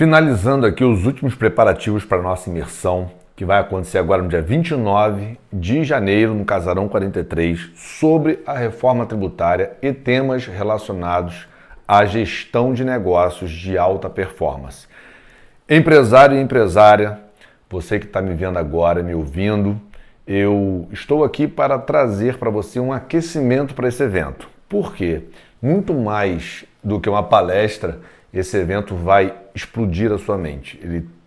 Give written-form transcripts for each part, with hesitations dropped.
Finalizando aqui os últimos preparativos para a nossa imersão, que vai acontecer agora no dia 29 de janeiro, no Casarão 43, sobre a reforma tributária e temas relacionados à gestão de negócios de alta performance. Empresário e empresária, você que está me vendo agora, me ouvindo, eu estou aqui para trazer para você um aquecimento para esse evento. Por quê? Muito mais do que uma palestra, esse evento vai explodir a sua mente.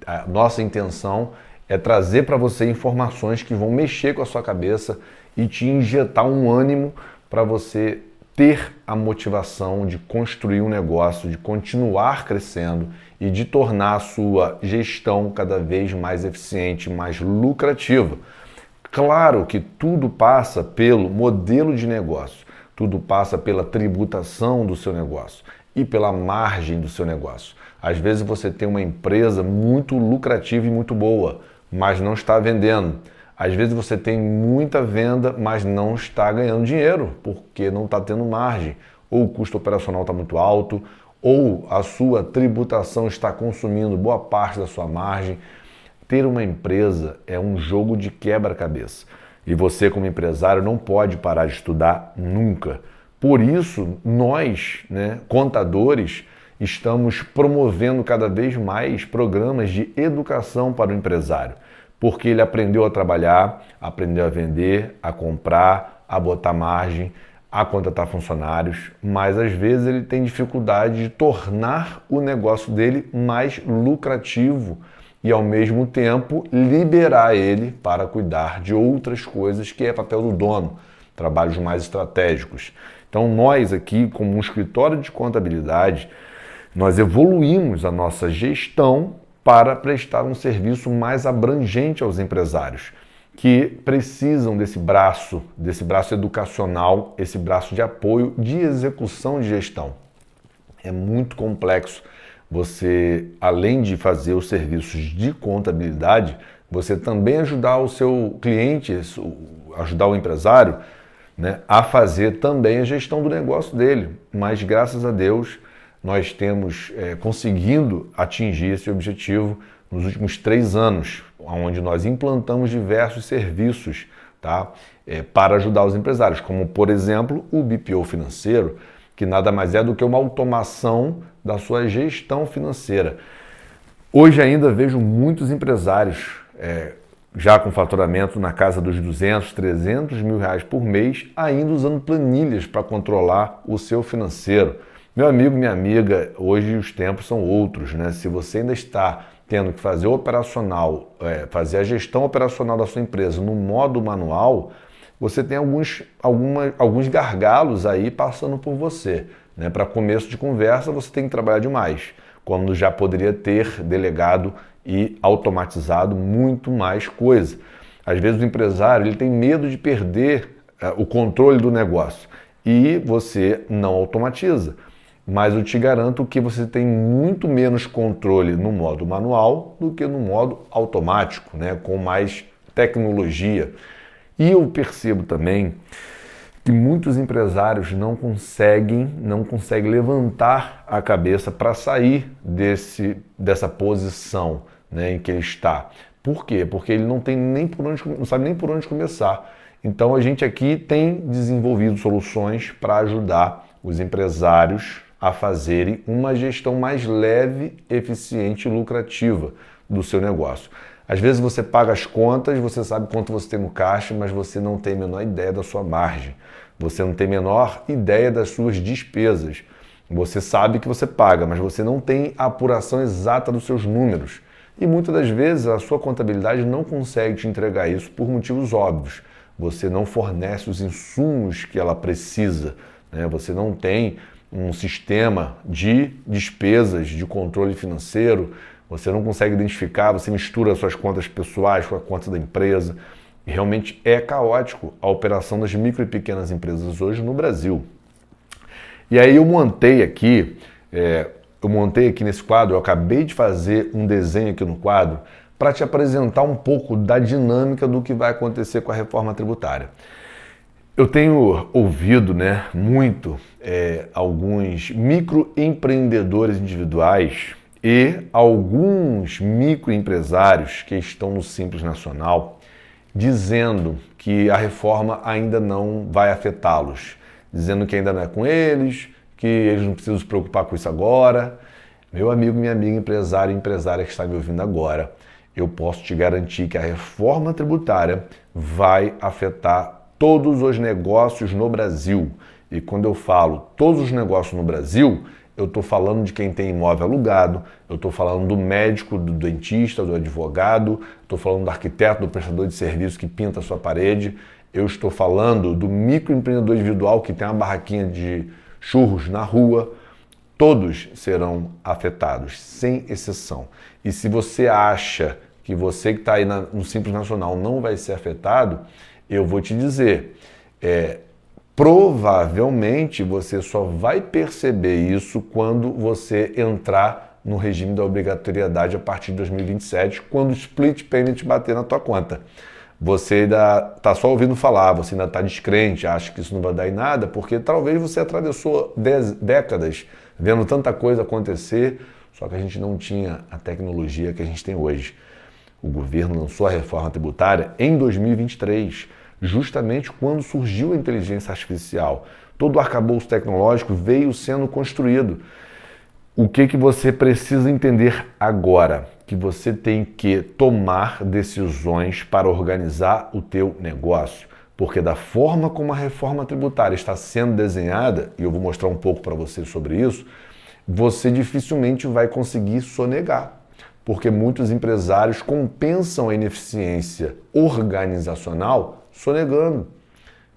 A nossa intenção é trazer para você informações que vão mexer com a sua cabeça e te injetar um ânimo para você ter a motivação de construir um negócio, de continuar crescendo e de tornar a sua gestão cada vez mais eficiente, mais lucrativa. Claro que tudo passa pelo modelo de negócio, tudo passa pela tributação do seu negócio e pela margem do seu negócio. Às vezes você tem uma empresa muito lucrativa e muito boa, mas não está vendendo. Às vezes você tem muita venda, mas não está ganhando dinheiro, porque não está tendo margem. Ou o custo operacional está muito alto, ou a sua tributação está consumindo boa parte da sua margem. Ter uma empresa é um jogo de quebra-cabeça. E você, como empresário, não pode parar de estudar nunca. Por isso, nós, contadores, estamos promovendo cada vez mais programas de educação para o empresário, porque ele aprendeu a trabalhar, aprendeu a vender, a comprar, a botar margem, a contratar funcionários, mas às vezes ele tem dificuldade de tornar o negócio dele mais lucrativo e, ao mesmo tempo, liberar ele para cuidar de outras coisas que é papel do dono, trabalhos mais estratégicos. Então, nós aqui, como um escritório de contabilidade, nós evoluímos a nossa gestão para prestar um serviço mais abrangente aos empresários, que precisam desse braço educacional, esse braço de apoio de execução de gestão. É muito complexo você, além de fazer os serviços de contabilidade, você também ajudar o seu cliente, ajudar o empresário, a fazer também a gestão do negócio dele. Mas, graças a Deus, nós temos conseguindo atingir esse objetivo nos últimos 3 anos, onde nós implantamos diversos serviços, para ajudar os empresários, como, por exemplo, o BPO financeiro, que nada mais é do que uma automação da sua gestão financeira. Hoje ainda vejo muitos empresários já com faturamento na casa dos 200, 300 mil reais por mês, ainda usando planilhas para controlar o seu financeiro. Meu amigo, minha amiga, hoje os tempos são outros, Se você ainda está tendo que fazer fazer a gestão operacional da sua empresa no modo manual, você tem alguns gargalos aí passando por você. Para começo de conversa, você tem que trabalhar demais, quando já poderia ter delegado e automatizado muito mais coisa. Às vezes o empresário ele tem medo de perder o controle do negócio e você não automatiza. Mas eu te garanto que você tem muito menos controle no modo manual do que no modo automático, com mais tecnologia. E eu percebo também que muitos empresários não conseguem levantar a cabeça para sair dessa posição, em que ele está. Por quê? Porque ele não sabe nem por onde começar. Então a gente aqui tem desenvolvido soluções para ajudar os empresários a fazerem uma gestão mais leve, eficiente e lucrativa do seu negócio. Às vezes você paga as contas, você sabe quanto você tem no caixa, mas você não tem a menor ideia da sua margem. Você não tem a menor ideia das suas despesas. Você sabe que você paga, mas você não tem a apuração exata dos seus números. E muitas das vezes a sua contabilidade não consegue te entregar isso por motivos óbvios. Você não fornece os insumos que ela precisa, Você não tem um sistema de despesas, de controle financeiro, você não consegue identificar, você mistura suas contas pessoais com a conta da empresa. E realmente é caótico a operação das micro e pequenas empresas hoje no Brasil. E aí eu montei aqui nesse quadro, eu acabei de fazer um desenho aqui no quadro para te apresentar um pouco da dinâmica do que vai acontecer com a reforma tributária. Eu tenho ouvido muito alguns microempreendedores individuais e alguns microempresários que estão no Simples Nacional dizendo que a reforma ainda não vai afetá-los, dizendo que ainda não é com eles, que eles não precisam se preocupar com isso agora. Meu amigo, minha amiga, empresário e empresária que está me ouvindo agora, eu posso te garantir que a reforma tributária vai afetar todos os negócios no Brasil. E quando eu falo todos os negócios no Brasil, eu estou falando de quem tem imóvel alugado, eu estou falando do médico, do dentista, do advogado, estou falando do arquiteto, do prestador de serviço que pinta a sua parede, eu estou falando do microempreendedor individual que tem uma barraquinha de churros na rua. Todos serão afetados, sem exceção. E se você acha que você que está aí no Simples Nacional não vai ser afetado, eu vou te dizer, provavelmente você só vai perceber isso quando você entrar no regime da obrigatoriedade a partir de 2027, quando o split payment bater na tua conta. Você ainda está só ouvindo falar, você ainda está descrente, acha que isso não vai dar em nada, porque talvez você atravessou décadas vendo tanta coisa acontecer, só que a gente não tinha a tecnologia que a gente tem hoje. O governo lançou a reforma tributária em 2023, justamente quando surgiu a inteligência artificial. Todo o arcabouço tecnológico veio sendo construído. O que você precisa entender agora? Que você tem que tomar decisões para organizar o teu negócio. Porque da forma como a reforma tributária está sendo desenhada, e eu vou mostrar um pouco para você sobre isso, você dificilmente vai conseguir sonegar. Porque muitos empresários compensam a ineficiência organizacional sonegando.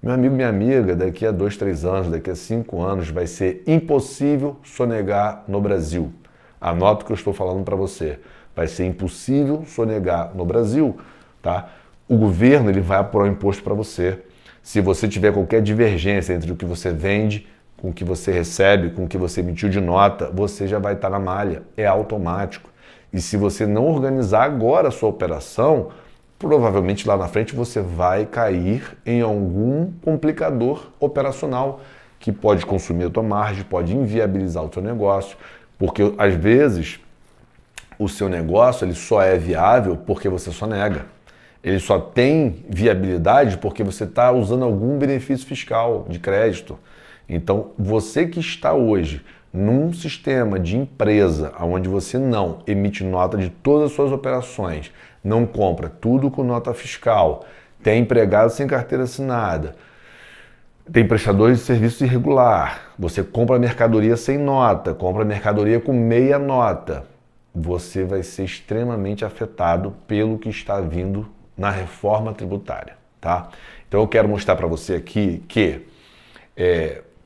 Meu amigo, minha amiga, daqui a 2, 3 anos, daqui a 5 anos, vai ser impossível sonegar no Brasil. Anota o que eu estou falando para você. Vai ser impossível sonegar no Brasil, tá? O governo ele vai apurar o imposto para você. Se você tiver qualquer divergência entre o que você vende, com o que você recebe, com o que você emitiu de nota, você já vai estar na malha. É automático. E se você não organizar agora a sua operação, provavelmente lá na frente você vai cair em algum complicador operacional que pode consumir a tua margem, pode inviabilizar o seu negócio, porque às vezes o seu negócio ele só é viável porque você só nega. Ele só tem viabilidade porque você está usando algum benefício fiscal de crédito. Então, você que está hoje num sistema de empresa onde você não emite nota de todas as suas operações, não compra tudo com nota fiscal, tem empregado sem carteira assinada, tem prestadores de serviço irregular, você compra mercadoria sem nota, compra mercadoria com meia nota, você vai ser extremamente afetado pelo que está vindo na reforma tributária, tá? Então eu quero mostrar para você aqui que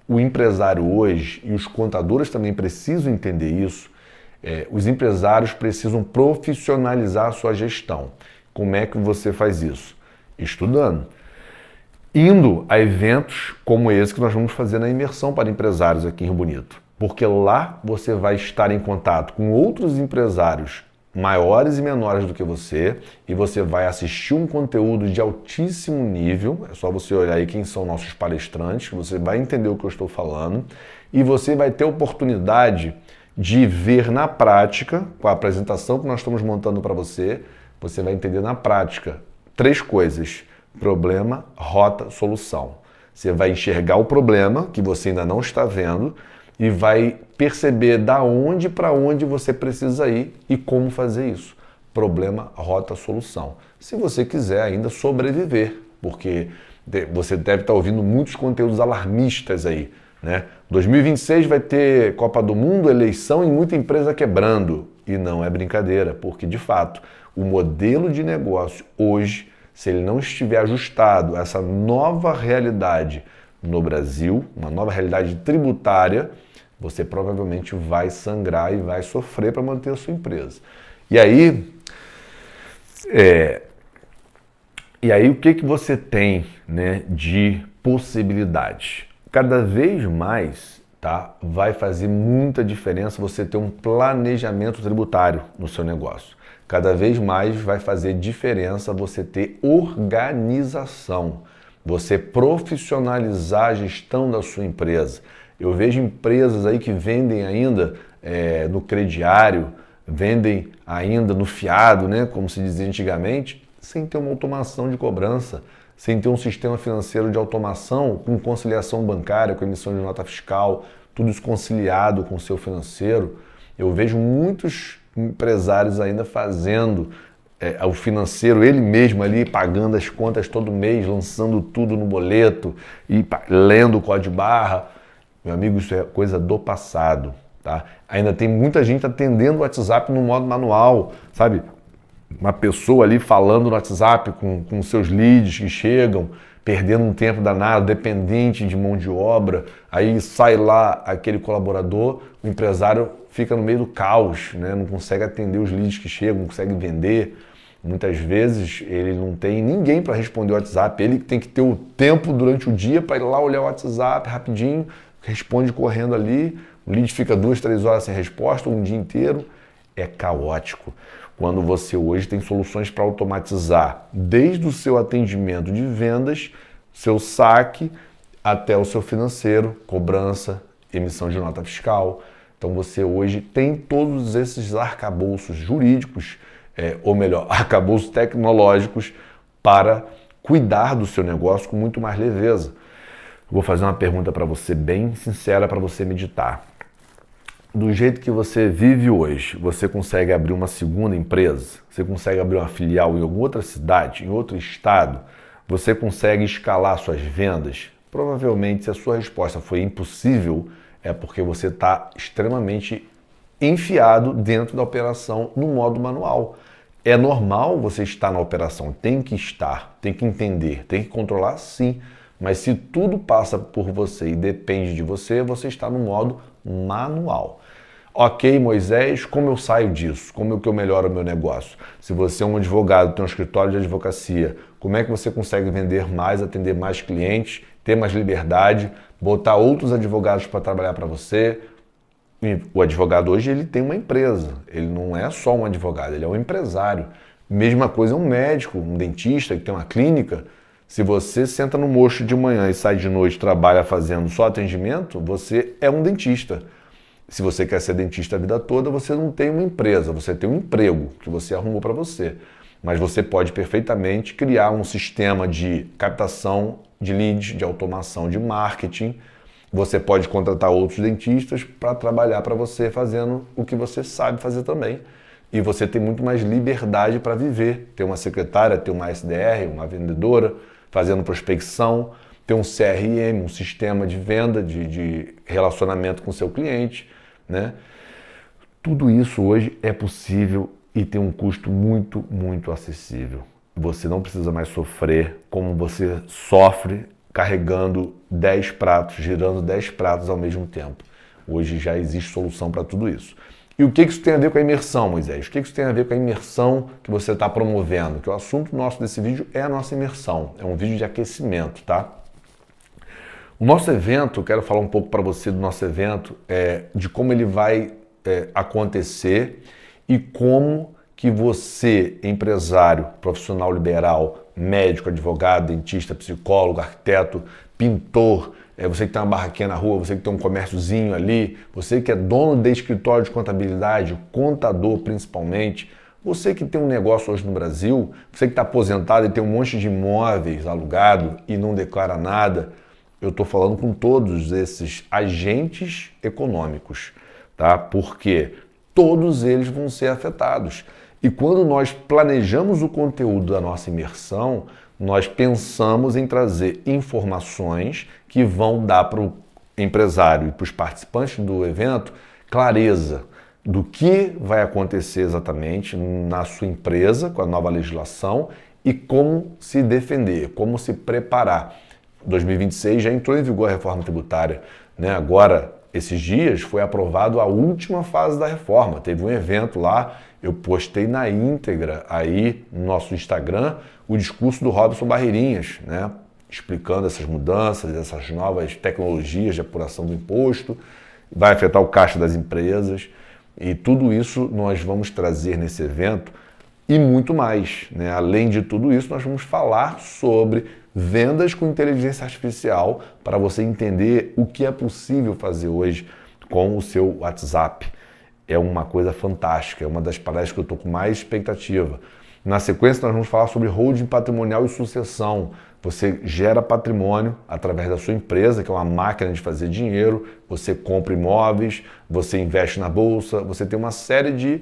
o empresário hoje, e os contadores também precisam entender isso, os empresários precisam profissionalizar a sua gestão. Como é que você faz isso? Estudando. Indo a eventos como esse que nós vamos fazer na imersão para empresários aqui em Rio Bonito. Porque lá você vai estar em contato com outros empresários maiores e menores do que você, e você vai assistir um conteúdo de altíssimo nível. É só você olhar aí quem são nossos palestrantes, você vai entender o que eu estou falando, e você vai ter oportunidade de ver na prática, com a apresentação que nós estamos montando para você, você vai entender na prática 3 coisas: problema, rota, solução. Você vai enxergar o problema que você ainda não está vendo e vai perceber da onde para onde você precisa ir e como fazer isso. Problema, rota, solução. Se você quiser ainda sobreviver, porque você deve estar ouvindo muitos conteúdos alarmistas aí, né? 2026 vai ter Copa do Mundo, eleição e muita empresa quebrando. E não é brincadeira, porque de fato o modelo de negócio hoje, se ele não estiver ajustado a essa nova realidade no Brasil, uma nova realidade tributária, você provavelmente vai sangrar e vai sofrer para manter a sua empresa. E aí o que você tem, né, de possibilidades? Cada vez mais, tá, vai fazer muita diferença você ter um planejamento tributário no seu negócio. Cada vez mais vai fazer diferença você ter organização, você profissionalizar a gestão da sua empresa. Eu vejo empresas aí que vendem ainda no crediário, vendem ainda no fiado, né, como se dizia antigamente, sem ter uma automação de cobrança, sem ter um sistema financeiro de automação com conciliação bancária, com emissão de nota fiscal, tudo isso conciliado com o seu financeiro. Eu vejo muitos empresários ainda fazendo o financeiro, ele mesmo ali pagando as contas todo mês, lançando tudo no boleto e lendo o código de barra. Meu amigo, isso é coisa do passado, tá? Ainda tem muita gente atendendo o WhatsApp no modo manual, sabe? Uma pessoa ali falando no WhatsApp com seus leads que chegam, perdendo um tempo danado, dependente de mão de obra, aí sai lá aquele colaborador, o empresário fica no meio do caos, né? Não consegue atender os leads que chegam, não consegue vender. Muitas vezes ele não tem ninguém para responder o WhatsApp, ele tem que ter o tempo durante o dia para ir lá olhar o WhatsApp rapidinho, responde correndo ali, o lead fica 2, 3 horas sem resposta, um dia inteiro. É caótico. Quando você hoje tem soluções para automatizar desde o seu atendimento de vendas, seu saque, até o seu financeiro, cobrança, emissão de nota fiscal. Então você hoje tem todos esses arcabouços jurídicos, ou melhor, arcabouços tecnológicos para cuidar do seu negócio com muito mais leveza. Vou fazer uma pergunta para você bem sincera para você meditar. Do jeito que você vive hoje, você consegue abrir uma segunda empresa? Você consegue abrir uma filial em alguma outra cidade, em outro estado? Você consegue escalar suas vendas? Provavelmente, se a sua resposta foi impossível, é porque você está extremamente enfiado dentro da operação no modo manual. É normal você estar na operação, tem que estar, tem que entender, tem que controlar sim. Mas se tudo passa por você e depende de você, você está no modo manual. Ok, Moisés, como eu saio disso? Como é que eu melhoro o meu negócio? Se você é um advogado, tem um escritório de advocacia, como é que você consegue vender mais, atender mais clientes, ter mais liberdade, botar outros advogados para trabalhar para você? E o advogado hoje ele tem uma empresa, ele não é só um advogado, ele é um empresário. Mesma coisa é um médico, um dentista que tem uma clínica. Se você senta no mocho de manhã e sai de noite, trabalha fazendo só atendimento, você é um dentista. Se você quer ser dentista a vida toda, você não tem uma empresa, você tem um emprego que você arrumou para você. Mas você pode perfeitamente criar um sistema de captação de leads, de automação de marketing. Você pode contratar outros dentistas para trabalhar para você fazendo o que você sabe fazer também. E você tem muito mais liberdade para viver. Ter uma secretária, ter uma SDR, uma vendedora, fazendo prospecção, ter um CRM, um sistema de venda, de relacionamento com o seu cliente, né? Tudo isso hoje é possível e tem um custo muito, muito acessível. Você não precisa mais sofrer como você sofre carregando 10 pratos, girando 10 pratos ao mesmo tempo. Hoje já existe solução para tudo isso. E o que isso tem a ver com a imersão, Moisés? O que isso tem a ver com a imersão que você está promovendo? Que o assunto nosso desse vídeo é a nossa imersão. É um vídeo de aquecimento, tá? O nosso evento, eu quero falar um pouco para você do nosso evento, de como ele vai acontecer e como que você, empresário, profissional liberal, médico, advogado, dentista, psicólogo, arquiteto, pintor, você que tem uma barraquinha na rua, você que tem um comérciozinho ali, você que é dono de escritório de contabilidade, contador principalmente, você que tem um negócio hoje no Brasil, você que está aposentado e tem um monte de imóveis alugado e não declara nada, eu estou falando com todos esses agentes econômicos, tá? Porque todos eles vão ser afetados. E quando nós planejamos o conteúdo da nossa imersão, nós pensamos em trazer informações que vão dar para o empresário e para os participantes do evento clareza do que vai acontecer exatamente na sua empresa com a nova legislação e como se defender, como se preparar. 2026 já entrou em vigor a reforma tributária, né? Agora, esses dias, foi aprovado a última fase da reforma. Teve um evento lá, eu postei na íntegra aí no nosso Instagram o discurso do Robson Barreirinhas, né? Explicando essas mudanças, essas novas tecnologias de apuração do imposto, vai afetar o caixa das empresas e tudo isso nós vamos trazer nesse evento e muito mais, né? Além de tudo isso, nós vamos falar sobre vendas com inteligência artificial para você entender o que é possível fazer hoje com o seu WhatsApp. é uma coisa fantástica, é uma das palestras que eu estou com mais expectativa. Na sequência, nós vamos falar sobre holding patrimonial e sucessão. Você gera patrimônio através da sua empresa, que é uma máquina de fazer dinheiro, você compra imóveis, você investe na bolsa, você tem uma série de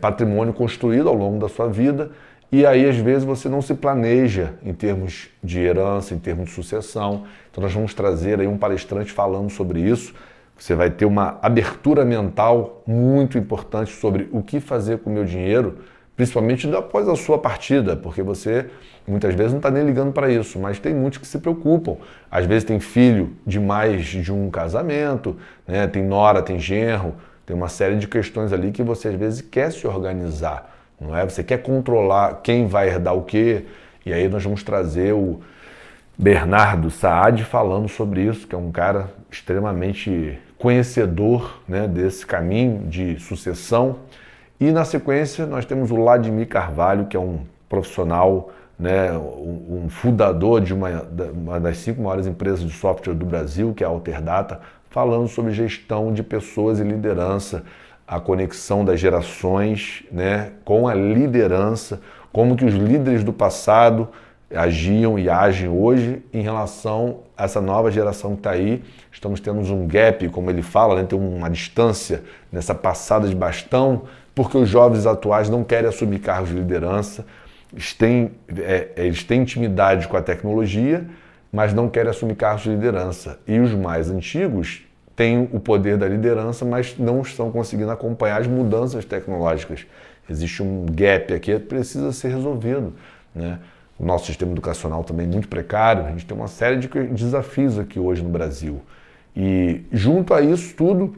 patrimônio construído ao longo da sua vida, e aí às vezes você não se planeja em termos de herança, em termos de sucessão. Então nós vamos trazer aí um palestrante falando sobre isso. Você vai ter uma abertura mental muito importante sobre o que fazer com o meu dinheiro, principalmente após a sua partida, porque você muitas vezes não está nem ligando para isso, mas tem muitos que se preocupam. Às vezes tem filho de mais de um casamento, né? Tem nora, tem genro, tem uma série de questões ali que você às vezes quer se organizar, não é? Você quer controlar quem vai herdar o quê, e aí nós vamos trazer o Bernardo Saad falando sobre isso, que é um cara extremamente conhecedor, né, desse caminho de sucessão. E na sequência nós temos o Vladimir Carvalho, que é um profissional, né, um fundador de uma das 5 maiores empresas de software do Brasil, que é a Alterdata, falando sobre gestão de pessoas e liderança, a conexão das gerações, né, com a liderança, como que os líderes do passado agiam e agem hoje em relação a essa nova geração que está aí. Estamos tendo um gap, como ele fala, né? Tem uma distância nessa passada de bastão, porque os jovens atuais não querem assumir cargos de liderança, eles têm intimidade com a tecnologia, mas não querem assumir cargos de liderança. E os mais antigos têm o poder da liderança, mas não estão conseguindo acompanhar as mudanças tecnológicas. Existe um gap aqui que precisa ser resolvido, né? O nosso sistema educacional também é muito precário, a gente tem uma série de desafios aqui hoje no Brasil. E junto a isso tudo,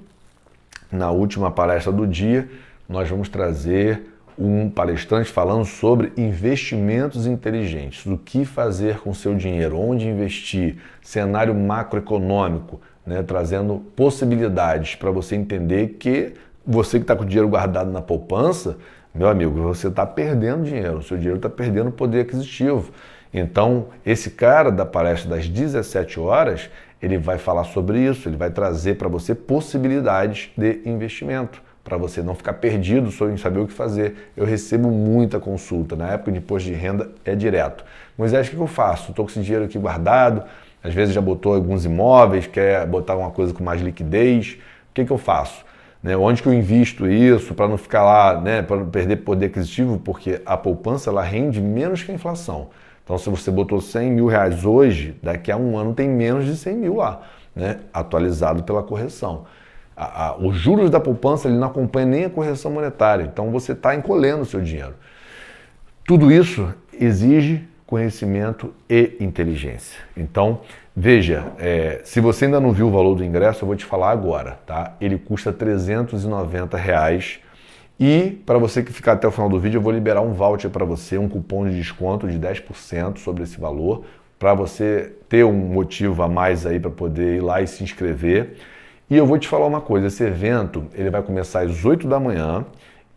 na última palestra do dia, nós vamos trazer um palestrante falando sobre investimentos inteligentes, o que fazer com o seu dinheiro, onde investir, cenário macroeconômico, né, trazendo possibilidades para você entender que você que está com o dinheiro guardado na poupança, meu amigo, você está perdendo dinheiro, o seu dinheiro está perdendo poder aquisitivo. Então, esse cara da palestra das 17 horas, ele vai falar sobre isso, ele vai trazer para você possibilidades de investimento, para você não ficar perdido em saber o que fazer. Eu recebo muita consulta, na época de imposto de renda é direto. Moisés, o que eu faço? Estou com esse dinheiro aqui guardado, às vezes já botou alguns imóveis, quer botar uma coisa com mais liquidez, o que eu faço? Né, onde que eu invisto isso para não ficar lá, né, para não perder poder aquisitivo, porque a poupança ela rende menos que a inflação. Então, se você botou 100 mil reais hoje, daqui a um ano tem menos de 100 mil lá, né, atualizado pela correção. Os juros da poupança ele não acompanha nem a correção monetária, então você está encolhendo o seu dinheiro. Tudo isso exige conhecimento e inteligência. Então, veja, se você ainda não viu o valor do ingresso, eu vou te falar agora, tá? Ele custa R$390 e para você que ficar até o final do vídeo, eu vou liberar um voucher para você, um cupom de desconto de 10% sobre esse valor, para você ter um motivo a mais aí para poder ir lá e se inscrever. E eu vou te falar uma coisa, esse evento ele vai começar às 8 da manhã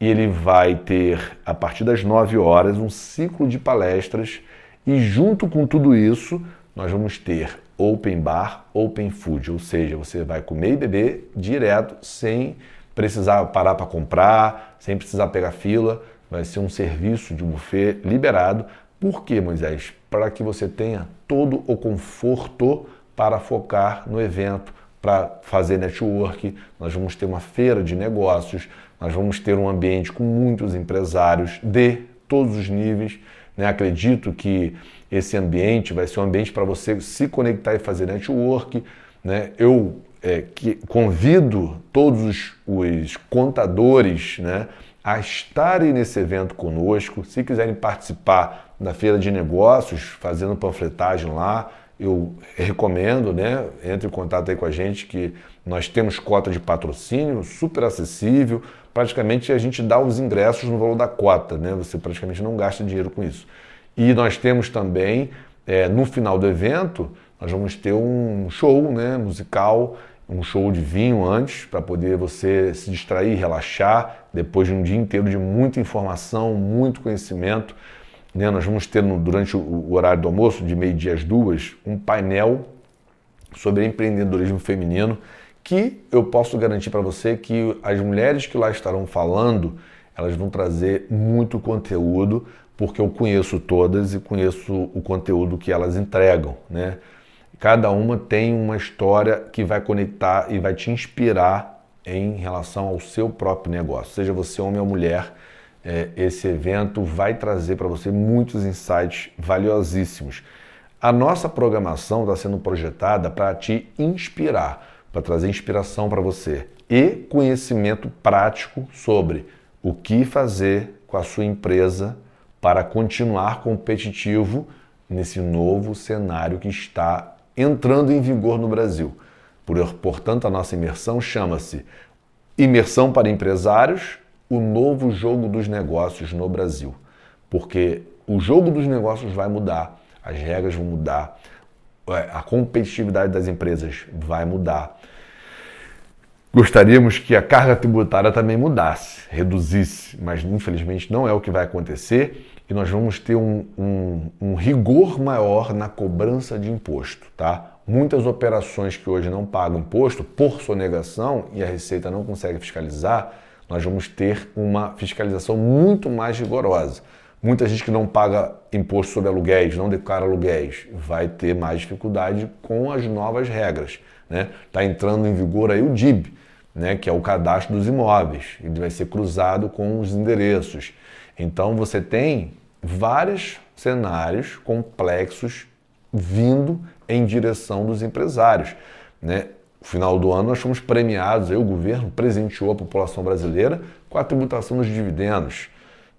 e ele vai ter, a partir das 9 horas, um ciclo de palestras. E junto com tudo isso, nós vamos ter open bar, open food, ou seja, você vai comer e beber direto, sem precisar parar para comprar, sem precisar pegar fila, vai ser um serviço de buffet liberado. Por quê, Moisés? Para que você tenha todo o conforto para focar no evento, para fazer network. Nós vamos ter uma feira de negócios, nós vamos ter um ambiente com muitos empresários de todos os níveis. Né? Acredito que esse ambiente vai ser um ambiente para você se conectar e fazer network. Né? Eu convido todos os contadores, né, a estarem nesse evento conosco. Se quiserem participar da feira de negócios, fazendo panfletagem lá, eu recomendo, né, entre em contato aí com a gente, que nós temos cota de patrocínio super acessível. Praticamente a gente dá os ingressos no valor da cota, né? Você praticamente não gasta dinheiro com isso. E nós temos também, no final do evento, nós vamos ter um show, né, musical, um show de vinho antes, para poder você se distrair, relaxar, depois de um dia inteiro de muita informação, muito conhecimento. Né? Nós vamos ter, durante o horário do almoço, de meio-dia às 2, um painel sobre empreendedorismo feminino, que eu posso garantir para você que as mulheres que lá estarão falando, elas vão trazer muito conteúdo, porque eu conheço todas e conheço o conteúdo que elas entregam, né? Cada uma tem uma história que vai conectar e vai te inspirar em relação ao seu próprio negócio. Seja você homem ou mulher, esse evento vai trazer para você muitos insights valiosíssimos. A nossa programação está sendo projetada para te inspirar, para trazer inspiração para você e conhecimento prático sobre o que fazer com a sua empresa para continuar competitivo nesse novo cenário que está entrando em vigor no Brasil. Portanto, a nossa imersão chama-se Imersão para Empresários, o novo jogo dos negócios no Brasil. Porque o jogo dos negócios vai mudar, as regras vão mudar, a competitividade das empresas vai mudar. Gostaríamos que a carga tributária também mudasse, reduzisse, mas infelizmente não é o que vai acontecer e nós vamos ter um rigor maior na cobrança de imposto, tá? Muitas operações que hoje não pagam imposto por sonegação e a Receita não consegue fiscalizar, nós vamos ter uma fiscalização muito mais rigorosa. Muita gente que não paga imposto sobre aluguéis, não declara aluguéis, vai ter mais dificuldade com as novas regras, né? Tá entrando em vigor aí o DIB, né, que é o cadastro dos imóveis. Ele vai ser cruzado com os endereços. Então você tem vários cenários complexos vindo em direção dos empresários, né? No final do ano nós fomos premiados, aí o governo presenteou a população brasileira com a tributação dos dividendos,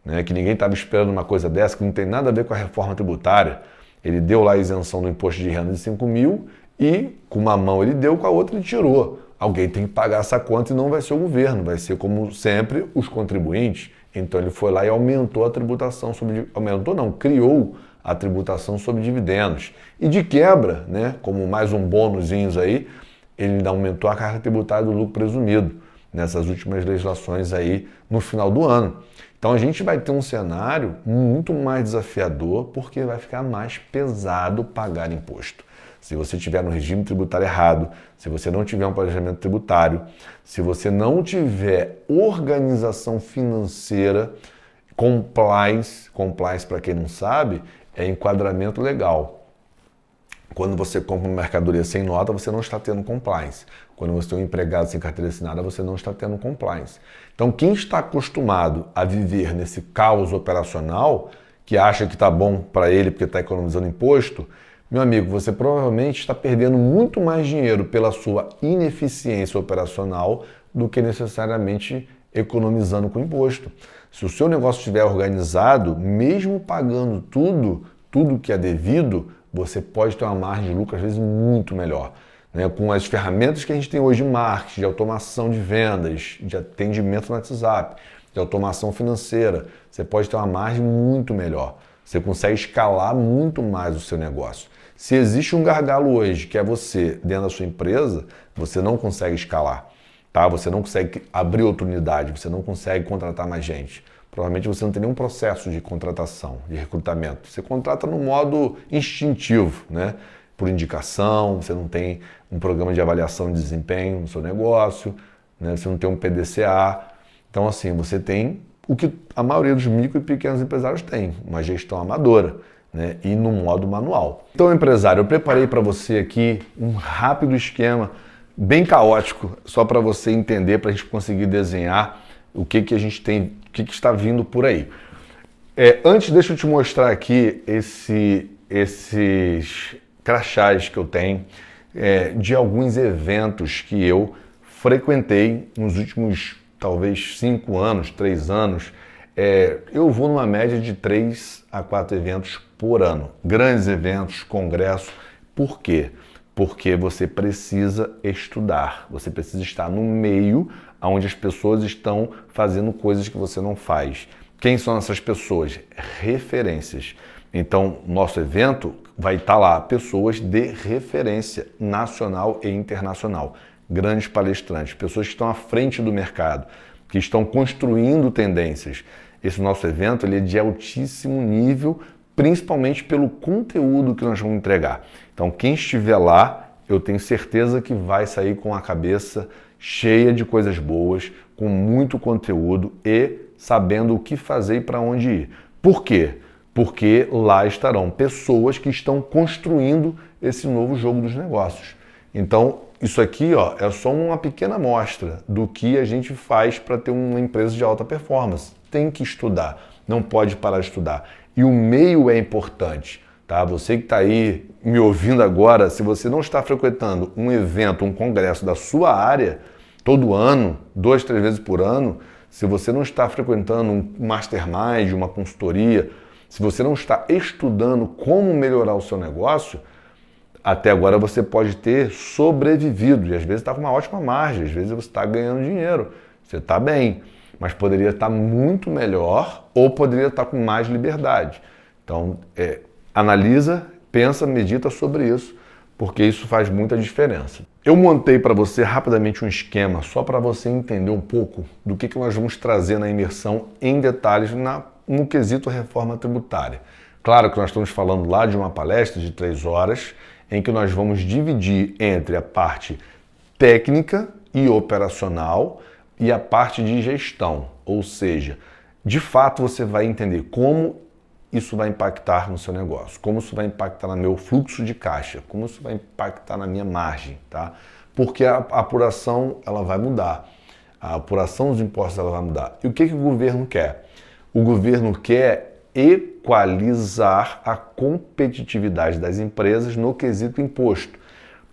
né, que ninguém estava esperando uma coisa dessa, que não tem nada a ver com a reforma tributária. Ele deu lá a isenção do imposto de renda de 5 mil e com uma mão ele deu, com a outra ele tirou. Alguém tem que pagar essa conta e não vai ser o governo, vai ser, como sempre, os contribuintes. Então ele foi lá e aumentou a tributação sobre... Aumentou não, criou a tributação sobre dividendos. E de quebra, né, como mais um bônusinho aí, ele ainda aumentou a carga tributária do lucro presumido nessas últimas legislações aí no final do ano. Então a gente vai ter um cenário muito mais desafiador porque vai ficar mais pesado pagar imposto. Se você tiver no regime tributário errado, se você não tiver um planejamento tributário, se você não tiver organização financeira, compliance para quem não sabe, é enquadramento legal. Quando você compra uma mercadoria sem nota, você não está tendo compliance. Quando você tem um empregado sem carteira assinada, você não está tendo compliance. Então, quem está acostumado a viver nesse caos operacional, que acha que está bom para ele porque está economizando imposto, meu amigo, você provavelmente está perdendo muito mais dinheiro pela sua ineficiência operacional do que necessariamente economizando com imposto. Se o seu negócio estiver organizado, mesmo pagando tudo que é devido, você pode ter uma margem de lucro, às vezes, muito melhor, né? Com as ferramentas que a gente tem hoje de marketing, de automação de vendas, de atendimento no WhatsApp, de automação financeira, você pode ter uma margem muito melhor. Você consegue escalar muito mais o seu negócio. Se existe um gargalo hoje, que é você, dentro da sua empresa, você não consegue escalar, tá? Você não consegue abrir outra unidade, você não consegue contratar mais gente. Provavelmente você não tem nenhum processo de contratação, de recrutamento. Você contrata no modo instintivo, né? Por indicação, você não tem um programa de avaliação de desempenho no seu negócio, né? Você não tem um PDCA. Então, assim, você tem o que a maioria dos micro e pequenos empresários tem, uma gestão amadora, né? E no modo manual. Então, empresário, eu preparei para você aqui um rápido esquema, bem caótico, só para você entender, para a gente conseguir desenhar o que a gente tem, o que está vindo por aí. Antes, deixa eu te mostrar aqui esses crachás que eu tenho de alguns eventos que eu frequentei nos últimos, talvez, 5 anos, 3 anos. Eu vou numa média de 3 a 4 eventos por ano. Grandes eventos, congressos. Por quê? Porque você precisa estudar, você precisa estar no meio onde as pessoas estão fazendo coisas que você não faz. Quem são essas pessoas? Referências. Então, nosso evento vai estar lá, pessoas de referência nacional e internacional. Grandes palestrantes, pessoas que estão à frente do mercado, que estão construindo tendências. Esse nosso evento ele é de altíssimo nível, principalmente pelo conteúdo que nós vamos entregar. Então, quem estiver lá, eu tenho certeza que vai sair com a cabeça cheia de coisas boas, com muito conteúdo e sabendo o que fazer e para onde ir. Por quê? Porque lá estarão pessoas que estão construindo esse novo jogo dos negócios. Então, isso aqui é só uma pequena amostra do que a gente faz para ter uma empresa de alta performance. Tem que estudar, não pode parar de estudar. E o meio é importante. Tá? Você que está aí me ouvindo agora, se você não está frequentando um evento, um congresso da sua área, todo ano, 2, 3 vezes por ano, se você não está frequentando um mastermind, uma consultoria, se você não está estudando como melhorar o seu negócio, até agora você pode ter sobrevivido. E às vezes está com uma ótima margem, às vezes você está ganhando dinheiro, você está bem, mas poderia estar muito melhor ou poderia estar com mais liberdade. Então, analisa, pensa, medita sobre isso, porque isso faz muita diferença. Eu montei para você rapidamente um esquema só para você entender um pouco do que nós vamos trazer na imersão em detalhes no quesito reforma tributária. Claro que nós estamos falando lá de uma palestra de 3 horas, em que nós vamos dividir entre a parte técnica e operacional e a parte de gestão, ou seja, de fato você vai entender como isso vai impactar no seu negócio, como isso vai impactar no meu fluxo de caixa, como isso vai impactar na minha margem, tá? Porque a apuração ela vai mudar, a apuração dos impostos ela vai mudar. E o que o governo quer? O governo quer equalizar a competitividade das empresas no quesito imposto.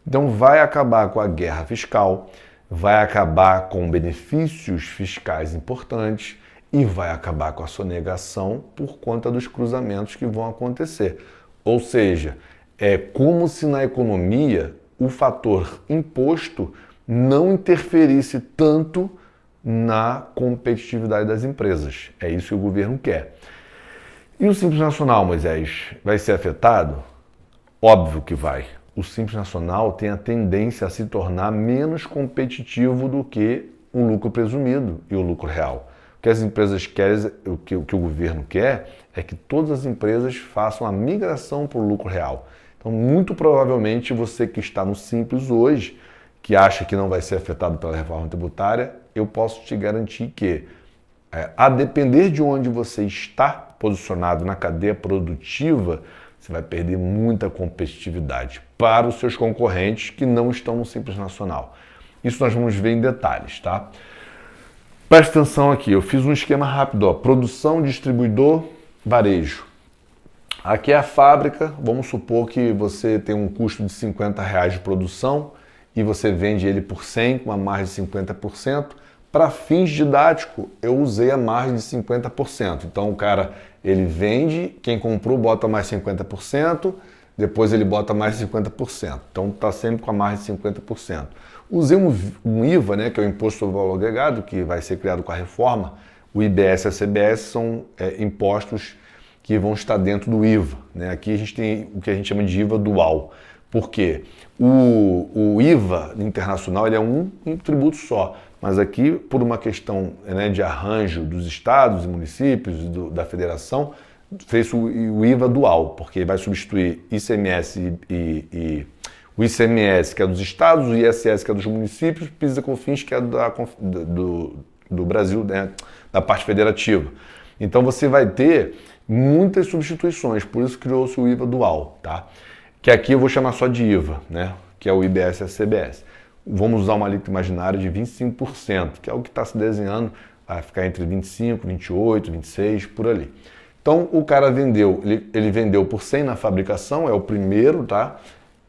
Então vai acabar com a guerra fiscal, vai acabar com benefícios fiscais importantes, e vai acabar com a sonegação por conta dos cruzamentos que vão acontecer. Ou seja, é como se na economia o fator imposto não interferisse tanto na competitividade das empresas. É isso que o governo quer. E o Simples Nacional, Moisés, vai ser afetado? Óbvio que vai. O Simples Nacional tem a tendência a se tornar menos competitivo do que o lucro presumido e o lucro real. O que as empresas querem, o que o governo quer, é que todas as empresas façam a migração para o lucro real. Então, muito provavelmente, você que está no Simples hoje, que acha que não vai ser afetado pela reforma tributária, eu posso te garantir que, a depender de onde você está posicionado na cadeia produtiva, você vai perder muita competitividade para os seus concorrentes que não estão no Simples Nacional. Isso nós vamos ver em detalhes, tá? Presta atenção aqui, eu fiz um esquema rápido, produção, distribuidor, varejo. Aqui é a fábrica, vamos supor que você tem um custo de R$50 de produção e você vende ele por 100 com uma margem de 50%. Para fins didáticos, eu usei a margem de 50%. Então o cara, ele vende, quem comprou bota mais 50%, depois ele bota mais 50%. Então está sempre com a margem de 50%. Usei um IVA, né, que é o Imposto sobre o Valor Agregado, que vai ser criado com a reforma. O IBS e a CBS são impostos que vão estar dentro do IVA. Né? Aqui a gente tem o que a gente chama de IVA dual. Por quê? O IVA internacional ele é um tributo só, mas aqui, por uma questão, né, de arranjo dos estados e municípios, da federação, fez o IVA dual, porque vai substituir ICMS e o ICMS, que é dos estados, o ISS, que é dos municípios, PIS e COFINS, que é do Brasil, né, da parte federativa. Então você vai ter muitas substituições, por isso criou-se o IVA dual, tá? Que aqui eu vou chamar só de IVA, né? Que é o IBS e a CBS. Vamos usar uma alíquota imaginária de 25%, que é o que está se desenhando, vai ficar entre 25, 28, 26, por ali. Então o cara vendeu, ele vendeu por 100 na fabricação, é o primeiro, tá?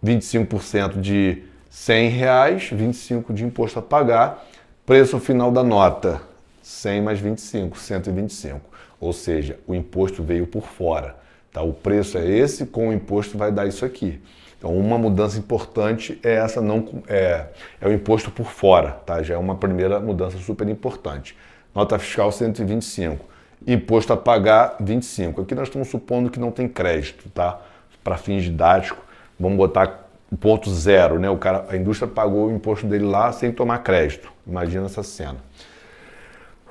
25% de R$100, 25 de imposto a pagar, preço final da nota, 100 mais 25, 125. Ou seja, o imposto veio por fora. Tá? O preço é esse, com o imposto vai dar isso aqui. Então, uma mudança importante é essa, é o imposto por fora. Tá? Já é uma primeira mudança super importante. Nota fiscal 125, imposto a pagar 25. Aqui nós estamos supondo que não tem crédito, tá? Para fins didáticos, vamos botar o ponto zero, né? A indústria pagou o imposto dele lá sem tomar crédito. Imagina essa cena.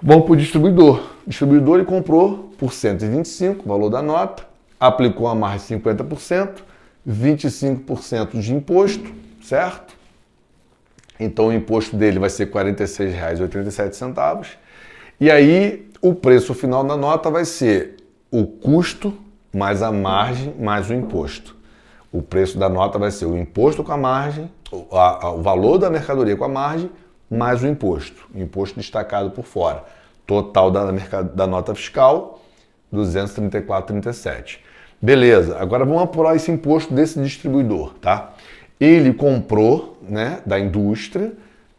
Vamos para o distribuidor. O distribuidor ele comprou por 125, valor da nota, aplicou a margem de 50%, 25% de imposto, certo? Então o imposto dele vai ser R$ 46,87. E aí o preço final da nota vai ser o custo mais a margem mais o imposto. O preço da nota vai ser o imposto com a margem, o valor da mercadoria com a margem, mais o imposto destacado por fora. Total da nota fiscal, 234,37. Beleza, agora vamos apurar esse imposto desse distribuidor, tá? Ele comprou, né, da indústria,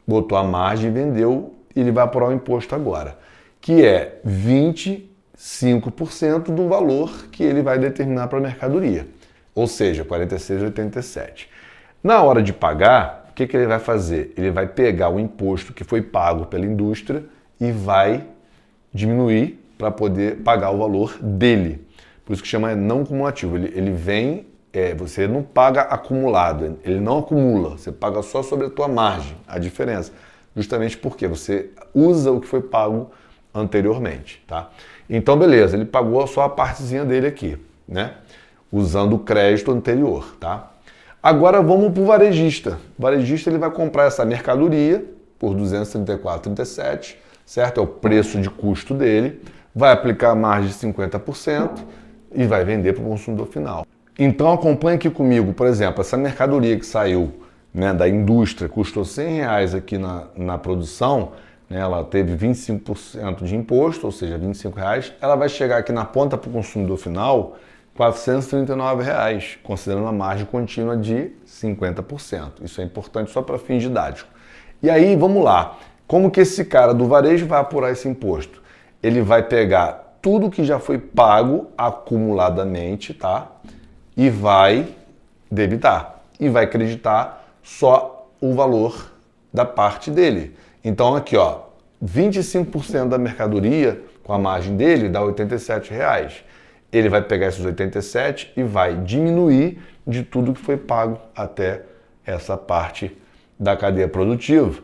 botou a margem e vendeu, ele vai apurar o imposto agora, que é 25% do valor que ele vai determinar para a mercadoria. Ou seja, 46,87. Na hora de pagar, o que ele vai fazer? Ele vai pegar o imposto que foi pago pela indústria e vai diminuir para poder pagar o valor dele. Por isso que chama não cumulativo. Ele vem, você não paga acumulado, ele não acumula, você paga só sobre a tua margem, a diferença. Justamente porque você usa o que foi pago anteriormente, tá? Então, beleza, ele pagou só a partezinha dele aqui, né? Usando o crédito anterior, tá? Agora vamos para o varejista. O varejista ele vai comprar essa mercadoria por R$ 234,37, certo? É o preço de custo dele, vai aplicar a margem de 50% e vai vender para o consumidor final. Então acompanha aqui comigo, por exemplo, essa mercadoria que saiu, né, da indústria, custou R$100 aqui na produção, né, ela teve 25% de imposto, ou seja, R$25, ela vai chegar aqui na ponta para o consumidor final R$439, considerando a margem contínua de 50%. Isso é importante só para fins didáticos. E aí, vamos lá. Como que esse cara do varejo vai apurar esse imposto? Ele vai pegar tudo que já foi pago acumuladamente, tá? E vai debitar. E vai acreditar só o valor da parte dele. Então, aqui, ó, 25% da mercadoria com a margem dele dá R$87. Ele vai pegar esses 87 e vai diminuir de tudo que foi pago até essa parte da cadeia produtiva.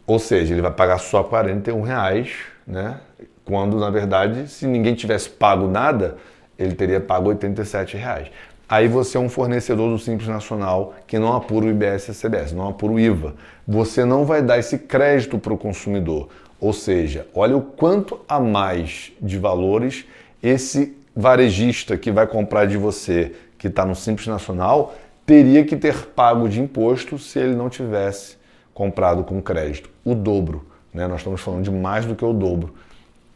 Ou seja, ele vai pagar só R$41, né? Quando, na verdade, se ninguém tivesse pago nada, ele teria pago R$87. Aí você é um fornecedor do Simples Nacional que não apura o IBS e a CBS, não apura o IVA. Você não vai dar esse crédito para o consumidor. Ou seja, olha o quanto a mais de valores esse varejista que vai comprar de você, que está no Simples Nacional, teria que ter pago de imposto se ele não tivesse comprado com crédito. O dobro, né? Nós estamos falando de mais do que o dobro.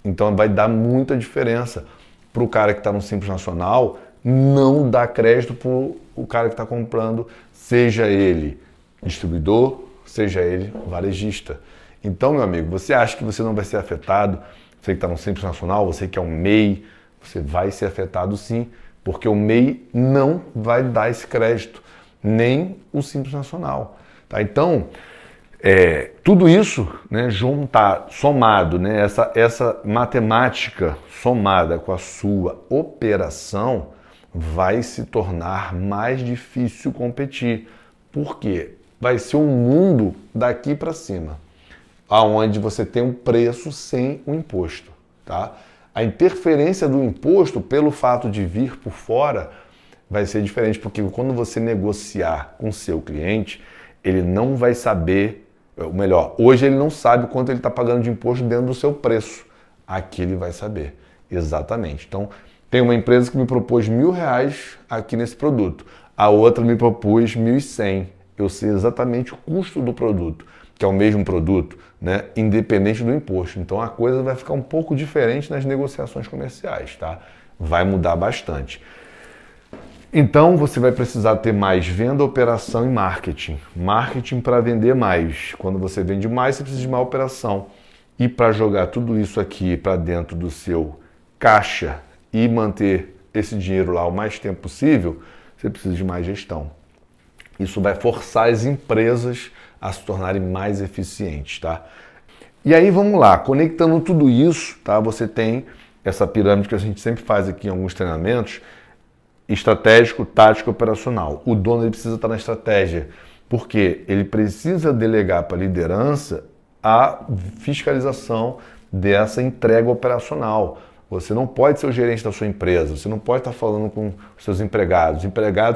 Então vai dar muita diferença para o cara que está no Simples Nacional não dar crédito para o cara que está comprando, seja ele distribuidor, seja ele varejista. Então, meu amigo, você acha que você não vai ser afetado? Você que está no Simples Nacional, você que é um MEI, você vai ser afetado sim, porque o MEI não vai dar esse crédito, nem o Simples Nacional. Tá? Então, tudo isso, né, somado, né, essa matemática somada com a sua operação, vai se tornar mais difícil competir. Por quê? Vai ser um mundo daqui para cima, aonde você tem um preço sem o imposto, tá? A interferência do imposto, pelo fato de vir por fora, vai ser diferente, porque quando você negociar com seu cliente, ele não vai saber, ou melhor, hoje ele não sabe quanto ele está pagando de imposto dentro do seu preço. Aqui ele vai saber, exatamente. Então, tem uma empresa que me propôs R$1.000 aqui nesse produto, a outra me propôs 1.100. Eu sei exatamente o custo do produto, que é o mesmo produto, né, independente do imposto. Então a coisa vai ficar um pouco diferente nas negociações comerciais, tá? Vai mudar bastante. Então você vai precisar ter mais venda, operação e marketing. Marketing para vender mais. Quando você vende mais, você precisa de mais operação. E para jogar tudo isso aqui para dentro do seu caixa e manter esse dinheiro lá o mais tempo possível, você precisa de mais gestão. Isso vai forçar as empresas a se tornarem mais eficientes, tá? E aí vamos lá, conectando tudo isso, tá? Você tem essa pirâmide que a gente sempre faz aqui em alguns treinamentos, estratégico, tático e operacional. O dono ele precisa estar na estratégia, porque ele precisa delegar para a liderança a fiscalização dessa entrega operacional. Você não pode ser o gerente da sua empresa, você não pode estar falando com os seus empregados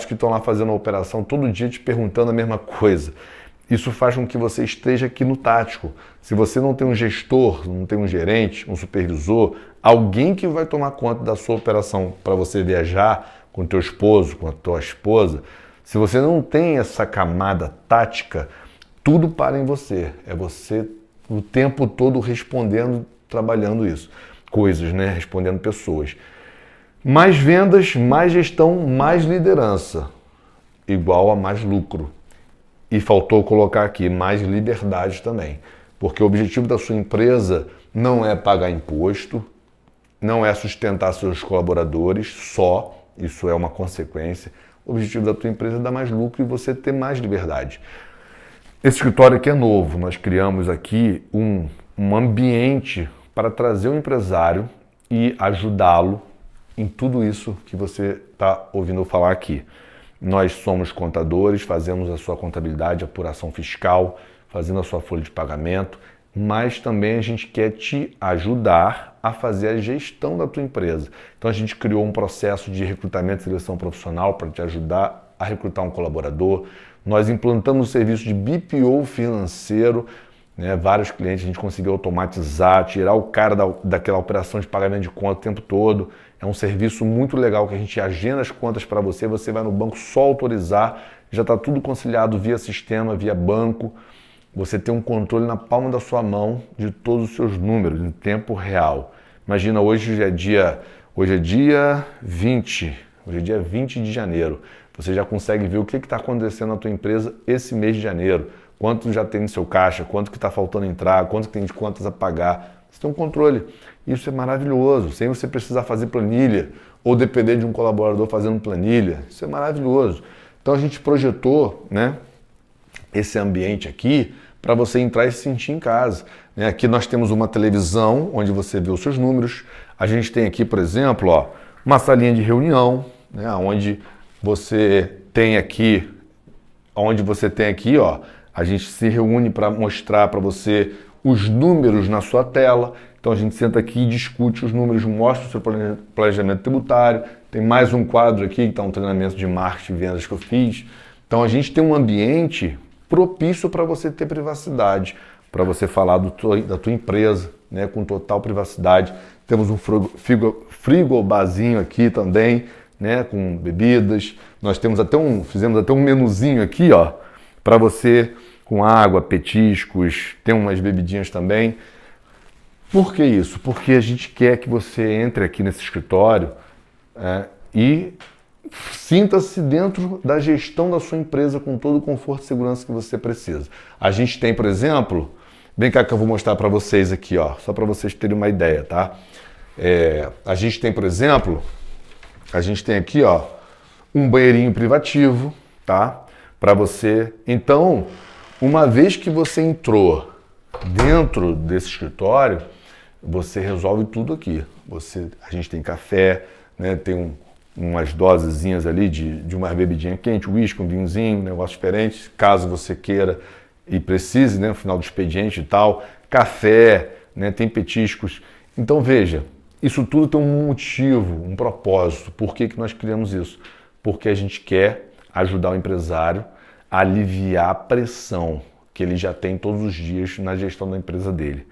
que estão lá fazendo a operação todo dia te perguntando a mesma coisa. Isso faz com que você esteja aqui no tático. Se você não tem um gestor, não tem um gerente, um supervisor, alguém que vai tomar conta da sua operação para você viajar com o teu esposo, com a tua esposa, se você não tem essa camada tática, tudo para em você. É você o tempo todo respondendo, trabalhando isso. Coisas, né? Respondendo pessoas. Mais vendas, mais gestão, mais liderança. Igual a mais lucro. E faltou colocar aqui mais liberdade também. Porque o objetivo da sua empresa não é pagar imposto, não é sustentar seus colaboradores só, isso é uma consequência. O objetivo da tua empresa é dar mais lucro e você ter mais liberdade. Esse escritório aqui é novo, nós criamos aqui um ambiente para trazer o empresário e ajudá-lo em tudo isso que você está ouvindo falar aqui. Nós somos contadores, fazemos a sua contabilidade, apuração fiscal, fazendo a sua folha de pagamento, mas também a gente quer te ajudar a fazer a gestão da tua empresa. Então a gente criou um processo de recrutamento e seleção profissional para te ajudar a recrutar um colaborador. Nós implantamos o serviço de BPO financeiro, né? Vários clientes a gente conseguiu automatizar, tirar o cara daquela operação de pagamento de conta o tempo todo. É um serviço muito legal que a gente agenda as contas para você, você vai no banco só autorizar, já está tudo conciliado via sistema, via banco. Você tem um controle na palma da sua mão de todos os seus números em tempo real. Imagina, hoje é dia 20 de janeiro. Você já consegue ver o que está acontecendo na tua empresa esse mês de janeiro. Quanto já tem no seu caixa, quanto que está faltando entrar, quanto que tem de contas a pagar. Você tem um controle. Isso é maravilhoso, sem você precisar fazer planilha ou depender de um colaborador fazendo planilha. Isso é maravilhoso. Então a gente projetou, né, esse ambiente aqui para você entrar e se sentir em casa. Aqui nós temos uma televisão onde você vê os seus números. A gente tem aqui, por exemplo, ó, uma salinha de reunião, né, onde você tem aqui, ó, a gente se reúne para mostrar para você os números na sua tela. Então a gente senta aqui e discute os números, mostra o seu planejamento tributário. Tem mais um quadro aqui que está um treinamento de marketing e vendas que eu fiz. Então a gente tem um ambiente propício para você ter privacidade, para você falar da tua empresa, né, com total privacidade. Temos um frigobarzinho aqui também, né, com bebidas. Nós temos fizemos até um menuzinho aqui, ó, para você com água, petiscos, tem umas bebidinhas também. Por que isso? Porque a gente quer que você entre aqui nesse escritório e sinta-se dentro da gestão da sua empresa com todo o conforto e segurança que você precisa. A gente tem, por exemplo, vem cá que eu vou mostrar para vocês aqui, ó, só para vocês terem uma ideia, tá? A gente tem, por exemplo, aqui, ó, um banheirinho privativo, tá? Para você. Então, uma vez que você entrou dentro desse escritório, você resolve tudo aqui. A gente tem café, né? Tem umas dosezinhas ali de uma bebidinha quente, uísque, um vinhozinho, um negócio diferente, caso você queira e precise, né? No final do expediente e tal. Café, né? Tem petiscos. Então, veja, isso tudo tem um motivo, um propósito. Por que nós criamos isso? Porque a gente quer ajudar o empresário a aliviar a pressão que ele já tem todos os dias na gestão da empresa dele.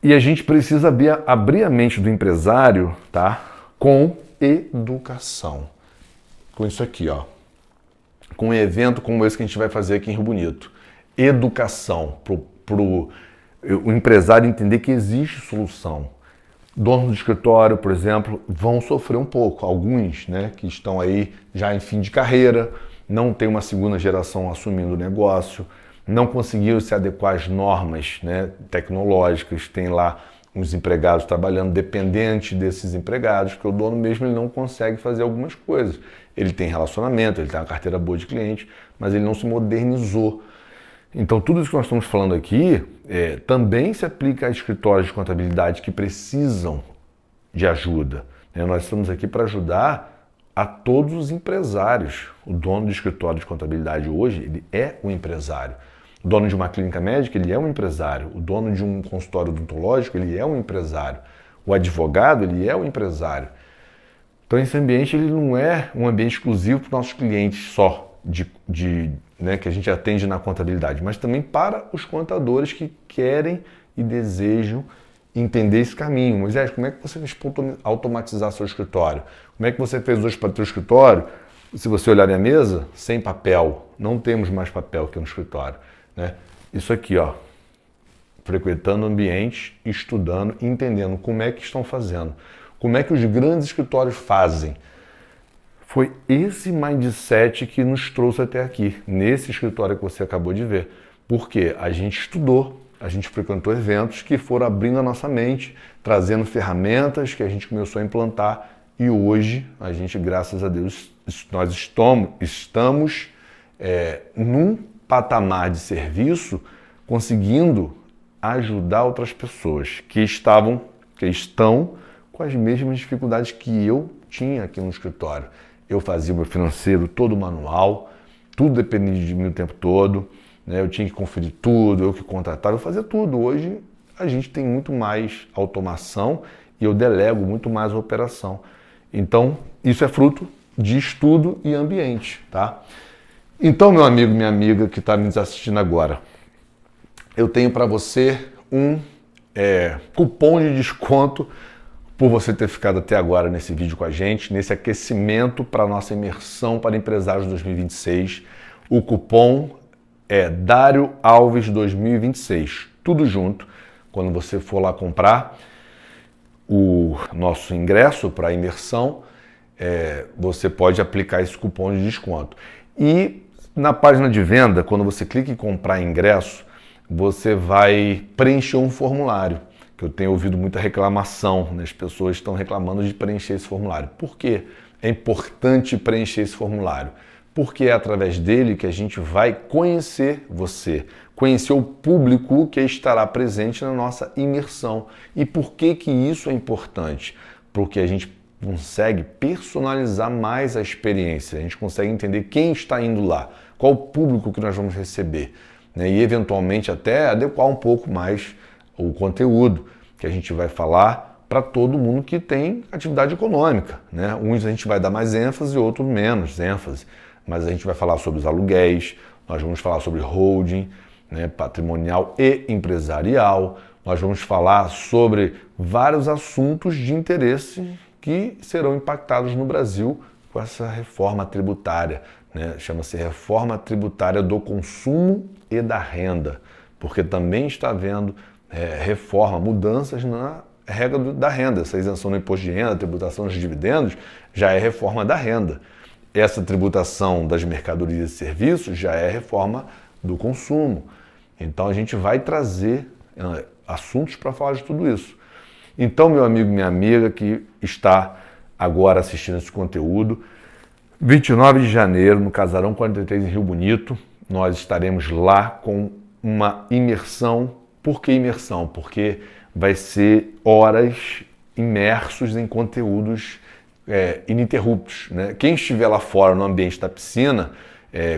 E a gente precisa abrir a mente do empresário, tá? Com educação. Com isso aqui, ó. Com um evento como esse que a gente vai fazer aqui em Rio Bonito. Educação, pro o empresário entender que existe solução. Donos do escritório, por exemplo, vão sofrer um pouco. Alguns, né, que estão aí já em fim de carreira, não tem uma segunda geração assumindo o negócio, não conseguiram se adequar às normas, né, tecnológicas, tem lá uns empregados trabalhando dependente desses empregados, porque o dono mesmo ele não consegue fazer algumas coisas. Ele tem relacionamento, ele tem uma carteira boa de cliente, mas ele não se modernizou. Então tudo isso que nós estamos falando aqui também se aplica a escritórios de contabilidade que precisam de ajuda. Nós estamos aqui para ajudar a todos os empresários. O dono de escritório de contabilidade hoje, ele é um empresário. O dono de uma clínica médica, ele é um empresário. O dono de um consultório odontológico, ele é um empresário. O advogado, ele é o empresário. Então esse ambiente ele não é um ambiente exclusivo para os nossos clientes só, né, que a gente atende na contabilidade, mas também para os contadores que querem e desejam entender esse caminho. Moisés, como é que você fez para automatizar seu escritório? Como é que você fez hoje para o seu escritório? Se você olhar minha mesa, sem papel, não temos mais papel aqui no escritório, né? Isso aqui, ó, frequentando ambientes, estudando, entendendo como é que estão fazendo, como é que os grandes escritórios fazem. Foi esse mindset que nos trouxe até aqui, nesse escritório que você acabou de ver. Porque a gente estudou, a gente frequentou eventos que foram abrindo a nossa mente, trazendo ferramentas que a gente começou a implantar e hoje a gente, graças a Deus, nós estamos num patamar de serviço conseguindo ajudar outras pessoas que estão com as mesmas dificuldades que eu tinha aqui no escritório. Eu fazia o meu financeiro todo manual, tudo dependia de mim o tempo todo, né? Eu tinha que conferir tudo, eu que contratava, eu fazia tudo. Hoje a gente tem muito mais automação e eu delego muito mais a operação. Então, isso é fruto de estudo e ambiente, tá? Então, meu amigo, minha amiga que está me assistindo agora, eu tenho para você um cupom de desconto por você ter ficado até agora nesse vídeo com a gente, nesse aquecimento para a nossa imersão para empresários 2026. O cupom é Dário Alves 2026, tudo junto. Quando você for lá comprar o nosso ingresso para a imersão, você pode aplicar esse cupom de desconto. E na página de venda, quando você clica em comprar ingresso, você vai preencher um formulário, que eu tenho ouvido muita reclamação, né? As pessoas estão reclamando de preencher esse formulário. Por quê? É importante preencher esse formulário? Porque é através dele que a gente vai conhecer você, conhecer o público que estará presente na nossa imersão. E por que que isso é importante? Porque a gente consegue personalizar mais a experiência, a gente consegue entender quem está indo lá, qual o público que nós vamos receber, né? E eventualmente até adequar um pouco mais o conteúdo que a gente vai falar para todo mundo que tem atividade econômica, né? Uns a gente vai dar mais ênfase e outros menos ênfase, mas a gente vai falar sobre os aluguéis, nós vamos falar sobre holding, né, patrimonial e empresarial, nós vamos falar sobre vários assuntos de interesse que serão impactados no Brasil com essa reforma tributária, né? Chama-se Reforma Tributária do Consumo e da Renda, porque também está havendo reforma, mudanças na regra da renda. Essa isenção no imposto de renda, tributação dos dividendos, já é reforma da renda. Essa tributação das mercadorias e serviços já é reforma do consumo. Então a gente vai trazer assuntos para falar de tudo isso. Então, meu amigo, minha amiga que está agora assistindo esse conteúdo, 29 de janeiro, no Casarão 43 em Rio Bonito, nós estaremos lá com uma imersão. Por que imersão? Porque vai ser horas imersos em conteúdos ininterruptos, né? Quem estiver lá fora no ambiente da piscina,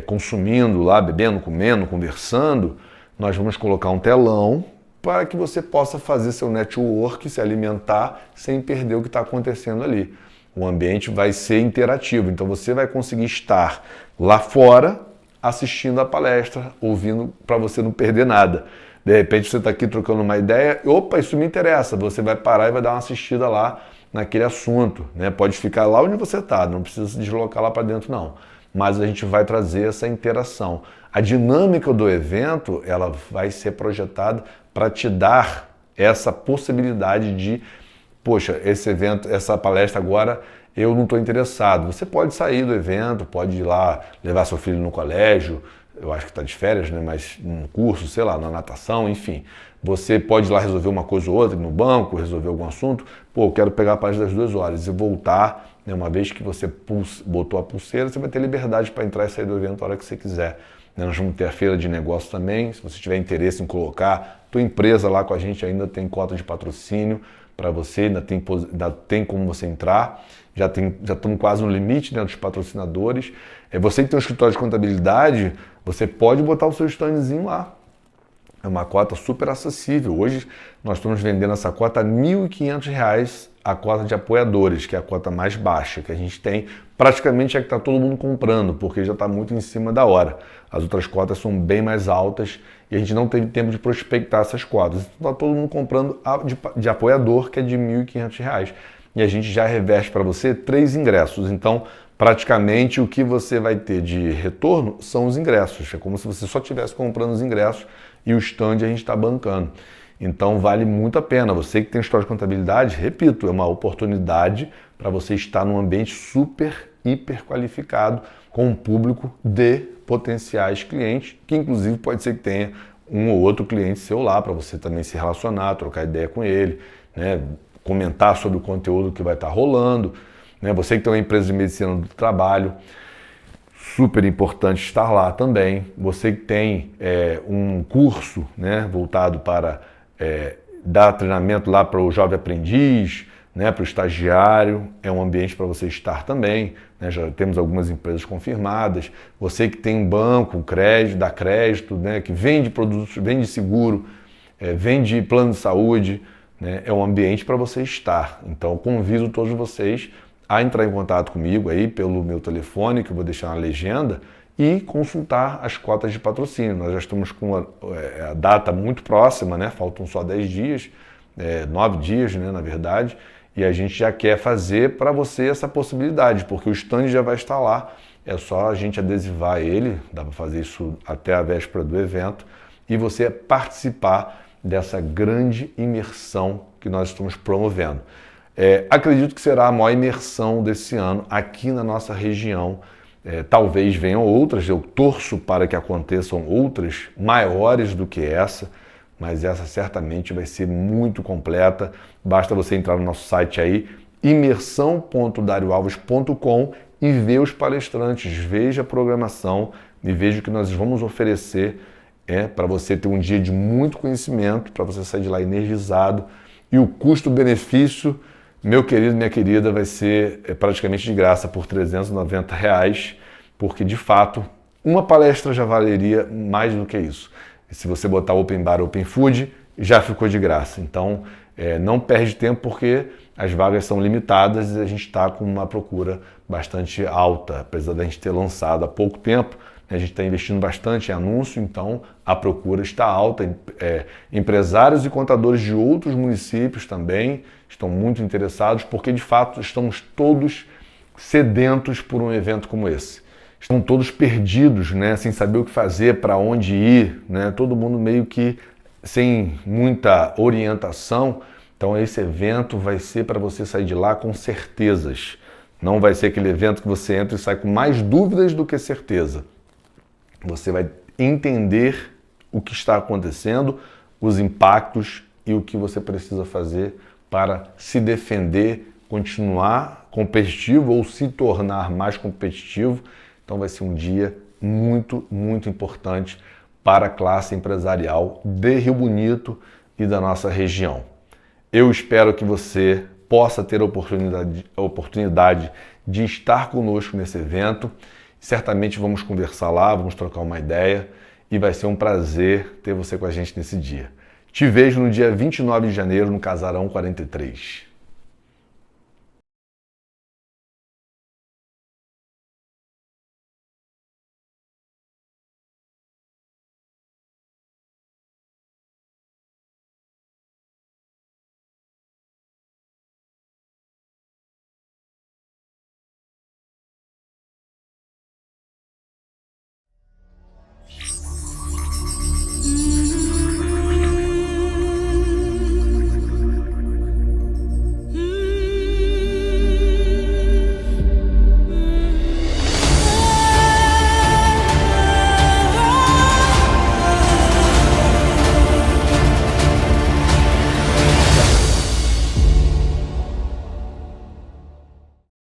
consumindo lá, bebendo, comendo, conversando, nós vamos colocar um telão para que você possa fazer seu network, se alimentar, sem perder o que está acontecendo ali. O ambiente vai ser interativo, então você vai conseguir estar lá fora assistindo a palestra, ouvindo, para você não perder nada. De repente você está aqui trocando uma ideia, opa, isso me interessa, você vai parar e vai dar uma assistida lá naquele assunto, né? Pode ficar lá onde você está, não precisa se deslocar lá para dentro não, mas a gente vai trazer essa interação. A dinâmica do evento, ela vai ser projetada para te dar essa possibilidade de, poxa, esse evento, essa palestra agora, eu não estou interessado. Você pode sair do evento, pode ir lá levar seu filho no colégio, eu acho que está de férias, né? Mas num curso, sei lá, na natação, enfim. Você pode ir lá resolver uma coisa ou outra no banco, resolver algum assunto. Pô, eu quero pegar a palestra das 2 horas e voltar, né? Uma vez que você botou a pulseira, você vai ter liberdade para entrar e sair do evento a hora que você quiser. Né? Nós vamos ter a feira de negócio também, se você tiver interesse em colocar. Tua empresa lá com a gente ainda tem cota de patrocínio para você, ainda tem como você entrar. Já estamos quase no limite, né, dos patrocinadores. Você que tem um escritório de contabilidade, você pode botar o seu standzinho lá. É uma cota super acessível. Hoje nós estamos vendendo essa cota a R$ 1.500, a cota de apoiadores, que é a cota mais baixa que a gente tem. Praticamente é que está todo mundo comprando, porque já está muito em cima da hora. As outras cotas são bem mais altas e a gente não teve tempo de prospectar essas cotas. Então está todo mundo comprando a de apoiador, que é de R$ 1.500. E a gente já reveste para você 3 ingressos. Então, praticamente o que você vai ter de retorno são os ingressos. É como se você só estivesse comprando os ingressos e o stand a gente está bancando. Então vale muito a pena. Você que tem história de contabilidade, repito, é uma oportunidade para você estar num ambiente super, hiper qualificado com um público de potenciais clientes, que inclusive pode ser que tenha um ou outro cliente seu lá para você também se relacionar, trocar ideia com ele, né? Comentar sobre o conteúdo que vai estar rolando. Né? Você que tem uma empresa de medicina do trabalho, super importante estar lá também. Você que tem um curso, né, voltado para dar treinamento lá para o jovem aprendiz, né, para o estagiário, é um ambiente para você estar também. Né? Já temos algumas empresas confirmadas. Você que tem um banco, crédito, dá crédito, né, que vende produtos, vende seguro, vende plano de saúde, né, é um ambiente para você estar. Então, convido todos vocês a entrar em contato comigo aí pelo meu telefone, que eu vou deixar na legenda, e consultar as cotas de patrocínio. Nós já estamos com a data muito próxima, né? Faltam só 10 dias, 9 dias, né, na verdade, e a gente já quer fazer para você essa possibilidade, porque o stand já vai estar lá, é só a gente adesivar ele, dá para fazer isso até a véspera do evento, e você participar dessa grande imersão que nós estamos promovendo. Acredito que será a maior imersão desse ano aqui na nossa região. Talvez venham outras, eu torço para que aconteçam outras maiores do que essa, mas essa certamente vai ser muito completa. Basta você entrar no nosso site aí, imersão.darioalves.com, e ver os palestrantes, veja a programação e veja o que nós vamos oferecer para você ter um dia de muito conhecimento, para você sair de lá energizado. E o custo-benefício, meu querido, minha querida, vai ser praticamente de graça por R$ 390, porque de fato uma palestra já valeria mais do que isso. E se você botar Open Bar, Open Food, já ficou de graça. Então não perde tempo, porque as vagas são limitadas e a gente está com uma procura bastante alta, apesar da gente ter lançado há pouco tempo. A gente está investindo bastante em anúncio, então a procura está alta. Empresários e contadores de outros municípios também estão muito interessados, porque de fato estamos todos sedentos por um evento como esse. Estão todos perdidos, né, sem saber o que fazer, para onde ir, né, todo mundo meio que sem muita orientação. Então esse evento vai ser para você sair de lá com certezas. Não vai ser aquele evento que você entra e sai com mais dúvidas do que certeza. Você vai entender o que está acontecendo, os impactos e o que você precisa fazer para se defender, continuar competitivo ou se tornar mais competitivo. Então vai ser um dia muito, muito importante para a classe empresarial de Rio Bonito e da nossa região. Eu espero que você possa ter a oportunidade de estar conosco nesse evento. Certamente vamos conversar lá, vamos trocar uma ideia e vai ser um prazer ter você com a gente nesse dia. Te vejo no dia 29 de janeiro no Casarão 43.